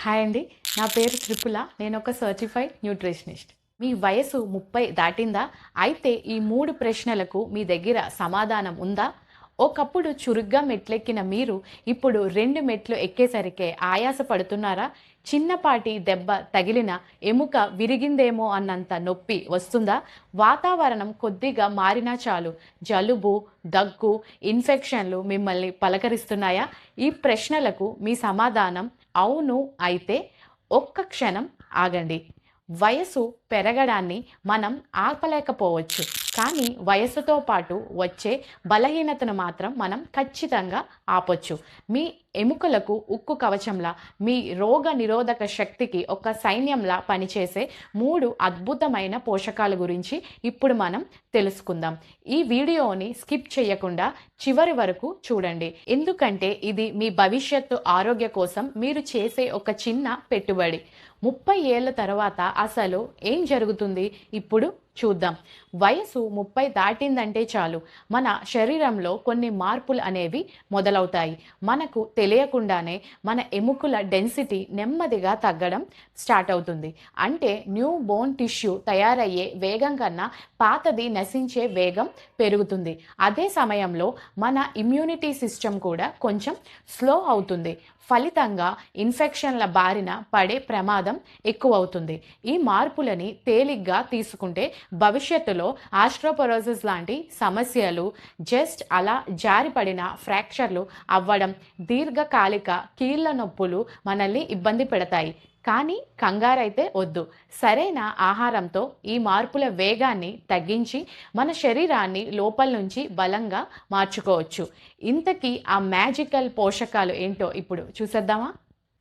Hi అండి. నా పేరు త్రిపుల. నేనొక సర్టిఫైడ్ న్యూట్రిషనిస్ట్. మీ వయసు 30 దాటిందా? అయితే ఈ 3 ప్రశ్నలకు మీ దగ్గర సమాధానం ఉందా? ఒకప్పుడు చురుగ్గా మెట్లెక్కిన మీరు ఇప్పుడు 2 మెట్లు ఎక్కేసరికే ఆయాస పడుతున్నారా? చిన్నపాటి దెబ్బ తగిలిన ఎముక విరిగిందేమో అన్నంత నొప్పి వస్తుందా? వాతావరణం కొద్దిగా మారినా చాలు జలుబు, దగ్గు, ఇన్ఫెక్షన్లు మిమ్మల్ని పలకరిస్తున్నాయా? ఈ ప్రశ్నలకు మీ సమాధానం అవును అయితే ఒక్క క్షణం ఆగండి. వయసు పెరగడాన్ని మనం ఆపలేకపోవచ్చు. కానీ వయసుతో పాటు వచ్చే బలహీనతను మాత్రం మనం ఖచ్చితంగా ఆపొచ్చు. మీ ఎముకలకు ఉక్కు కవచంలా, మీ రోగ నిరోధక శక్తికి ఒక సైన్యంలా పనిచేసే 3 అద్భుతమైన పోషకాల గురించి ఇప్పుడు మనం తెలుసుకుందాం. ఈ వీడియోని స్కిప్ చేయకుండా చివరి వరకు చూడండి. ఎందుకంటే ఇది మీ భవిష్యత్తు ఆరోగ్య కోసం మీరు చేసే ఒక చిన్న పెట్టుబడి. 30 ఏళ్ల తర్వాత అసలు ఏం జరుగుతుంది ఇప్పుడు చూద్దాం. వయసు 30 దాటిందంటే చాలు మన శరీరంలో కొన్ని మార్పులు అనేవి మొదలవుతాయి. మనకు తెలియకుండానే మన ఎముకల డెన్సిటీ నెమ్మదిగా తగ్గడం స్టార్ట్ అవుతుంది. అంటే న్యూ బోన్ టిష్యూ తయారయ్యే వేగం కన్నా పాతది నశించే వేగం పెరుగుతుంది. అదే సమయంలో మన ఇమ్యూనిటీ సిస్టమ్ కూడా కొంచెం స్లో అవుతుంది. ఫలితంగా ఇన్ఫెక్షన్ల బారిన పడే ప్రమాదం ఎక్కువవుతుంది. ఈ మార్పులని తేలిగ్గా తీసుకుంటే భవిష్యత్తులో ఆస్ట్రోపరోసిస్ లాంటి సమస్యలు, జస్ట్ అలా జారిపడిన ఫ్రాక్చర్లు అవ్వడం, దీర్ఘకాలిక కీళ్ళ నొప్పులు మనల్ని ఇబ్బంది పెడతాయి. కానీ కంగారైతే వద్దు. సరైన ఆహారంతో ఈ మార్పుల వేగాన్ని తగ్గించి మన శరీరాన్ని లోపల నుంచి బలంగా మార్చుకోవచ్చు. ఇంతకీ ఆ మ్యాజికల్ పోషకాలు ఏంటో ఇప్పుడు చూసేద్దామా?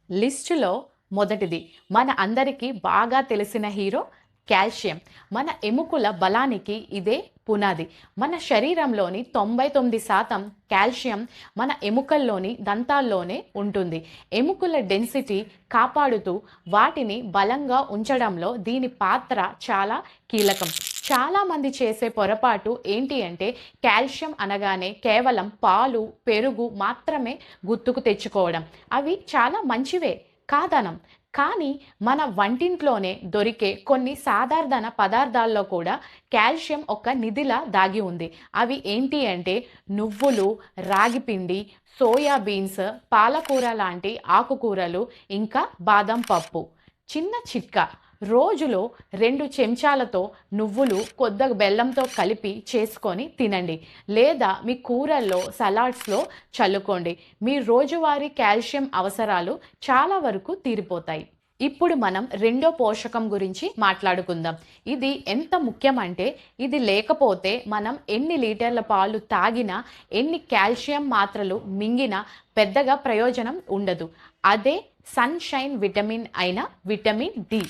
లిస్టులో మొదటిది మన అందరికీ బాగా తెలిసిన హీరో కాల్షియం. మన ఎముకల బలానికి ఇదే పునాది. మన శరీరంలోని 99% కాల్షియం మన ఎముకల్లోని దంతాల్లోనే ఉంటుంది. ఎముకల డెన్సిటీ కాపాడుతూ వాటిని బలంగా ఉంచడంలో దీని పాత్ర చాలా కీలకం. చాలామంది చేసే పొరపాటు ఏంటి అంటే కాల్షియం అనగానే కేవలం పాలు, పెరుగు మాత్రమే గుర్తుకు తెచ్చుకోవడం. అవి చాలా మంచివే కాదనం. కానీ మన వంటింట్లోనే దొరికే కొన్ని సాధారణ పదార్థాల్లో కూడా కాల్షియం ఒక నిధిలా దాగి ఉంది. అవి ఏంటి అంటే నువ్వులు, రాగిపిండి, సోయాబీన్స్, పాలకూర లాంటి ఆకుకూరలు, ఇంకా బాదం పప్పు. చిన్న చిట్కా: రోజులో 2 చెంచాలతో నువ్వులు కొద్దిగా బెల్లంతో కలిపి చేసుకొని తినండి. లేదా మీ కూరల్లో, సలాడ్స్లో చల్లుకోండి. మీ రోజువారీ కాల్షియం అవసరాలు చాలా వరకు తీరిపోతాయి. ఇప్పుడు మనం రెండో పోషకం గురించి మాట్లాడుకుందాం. ఇది ఎంత ముఖ్యమంటే ఇది లేకపోతే మనం ఎన్ని లీటర్ల పాలు తాగినా, ఎన్ని కాల్షియం మాత్రలు మింగినా పెద్దగా ప్రయోజనం ఉండదు. అదే సన్షైన్ విటమిన్ అయిన విటమిన్ డి.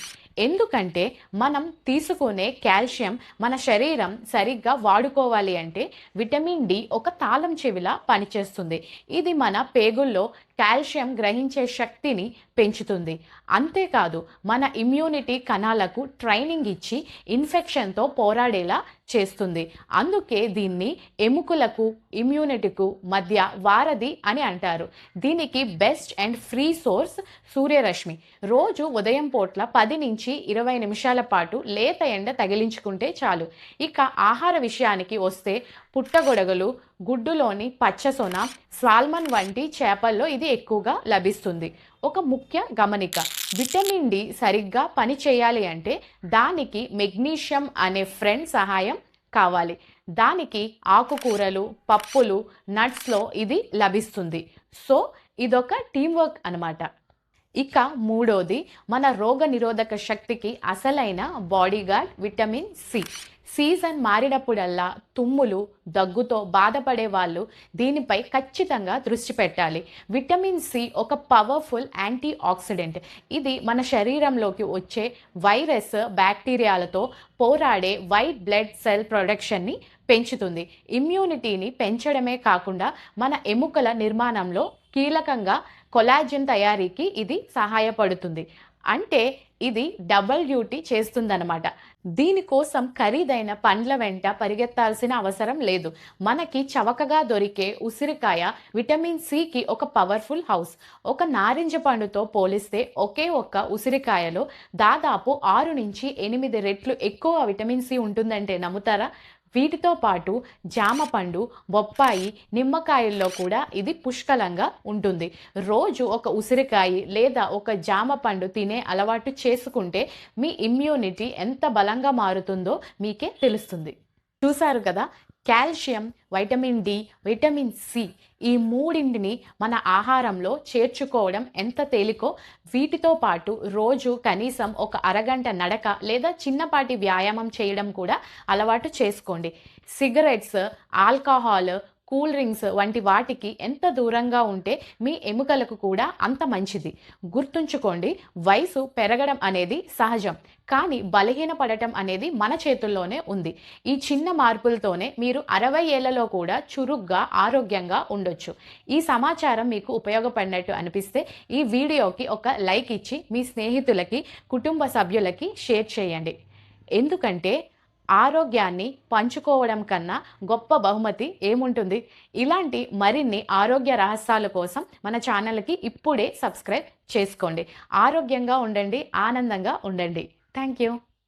ఎందుకంటే మనం తీసుకునే కాల్షియం మన శరీరం సరిగ్గా వాడుకోవాలి అంటే విటమిన్ డి ఒక తాళం చెవిలా పనిచేస్తుంది. ఇది మన పేగుల్లో కాల్షియం గ్రహించే శక్తిని పెంచుతుంది. అంతేకాదు మన ఇమ్యూనిటీ కణాలకు ట్రైనింగ్ ఇచ్చి ఇన్ఫెక్షన్తో పోరాడేలా చేస్తుంది. అందుకే దీన్ని ఎముకలకు, ఇమ్యూనిటీకు మధ్య వారధి అని అంటారు. దీనికి బెస్ట్ అండ్ ఫ్రీ సోర్స్ సూర్యరశ్మి. రోజు ఉదయం పూట్ల 10 నుంచి 20 నిమిషాల పాటు లేత ఎండ తగిలించుకుంటే చాలు. ఇక ఆహార విషయానికి వస్తే పుట్టగొడుగులు, గుడ్డులోని పచ్చసొన, సాల్మన్ వంటి చేపల్లో ఇది ఎక్కువగా లభిస్తుంది. ఒక ముఖ్య గమనిక: విటమిన్ డి సరిగ్గా పనిచేయాలి అంటే దానికి మెగ్నీషియం అనే ఫ్రెండ్ సహాయం కావాలి. దానికి ఆకుకూరలు, పప్పులు, నట్స్లో ఇది లభిస్తుంది. సో ఇదొక టీంవర్క్ అన్నమాట. ఇక మూడోది మన రోగ నిరోధక శక్తికి అసలైన బాడీగార్డ్ విటమిన్ సి. సీజన్ మారినప్పుడల్లా తుమ్ములు, దగ్గుతో బాధపడే వాళ్ళు దీనిపై ఖచ్చితంగా దృష్టి పెట్టాలి. విటమిన్ సి ఒక పవర్ఫుల్ యాంటీ ఆక్సిడెంట్. ఇది మన శరీరంలోకి వచ్చే వైరస్, బ్యాక్టీరియాలతో పోరాడే వైట్ బ్లడ్ సెల్ ప్రొడక్షన్ని పెంచుతుంది. ఇమ్యూనిటీని పెంచడమే కాకుండా మన ఎముకల నిర్మాణంలో కీలకంగా కొలాజిన్ తయారీకి ఇది సహాయపడుతుంది. అంటే ఇది డబల్ డ్యూటీ చేస్తుందన్నమాట. దీనికోసం ఖరీదైన పండ్ల వెంట పరిగెత్తాల్సిన అవసరం లేదు. మనకి చవకగా దొరికే ఉసిరికాయ విటమిన్ సికి ఒక పవర్ఫుల్ హౌస్. ఒక నారింజ పండుతో పోలిస్తే ఒకే ఒక్క ఉసిరికాయలో దాదాపు 6-8 రెట్లు ఎక్కువ విటమిన్ సి ఉంటుందంటే నమ్ముతారా? వీటితో పాటు జామ పండు, బొప్పాయి, నిమ్మకాయల్లో కూడా ఇది పుష్కలంగా ఉంటుంది. రోజు ఒక ఉసిరికాయ లేదా ఒక జామ పండు తినే అలవాటు చేసుకుంటే మీ ఇమ్యూనిటీ ఎంత బలంగా మారుతుందో మీకే తెలుస్తుంది. చూసారు కదా, calcium, vitamin D, vitamin C ఈ మూడింటిని మన ఆహారంలో చేర్చుకోవడం ఎంత తేలికో, వీటితో పాటు రోజు కనీసం ఒక అరగంట నడక లేదా చిన్నపాటి వ్యాయామం చేయడం కూడా అలవాటు చేసుకోండి. సిగరెట్స్, ఆల్కహాల్, కూల్ డ్రింక్స్ వంటి వాటికి ఎంత దూరంగా ఉంటే మీ ఎముకలకు కూడా అంత మంచిది. గుర్తుంచుకోండి, వయసు పెరగడం అనేది సహజం, కానీ బలహీనపడటం అనేది మన చేతుల్లోనే ఉంది. ఈ చిన్న మార్పులతోనే మీరు 60 ఏళ్లలో కూడా చురుగ్గా, ఆరోగ్యంగా ఉండొచ్చు. ఈ సమాచారం మీకు ఉపయోగపడినట్టు అనిపిస్తే ఈ వీడియోకి ఒక లైక్ ఇచ్చి మీ స్నేహితులకి, కుటుంబ సభ్యులకి షేర్ చేయండి. ఎందుకంటే ఆరోగ్యాన్ని పంచుకోవడం కన్నా గొప్ప బహుమతి ఏముంటుంది? ఇలాంటి మరిన్ని ఆరోగ్య రహస్యాల కోసం మన ఛానల్కి ఇప్పుడే సబ్స్క్రైబ్ చేసుకోండి. ఆరోగ్యంగా ఉండండి, ఆనందంగా ఉండండి. Thank you.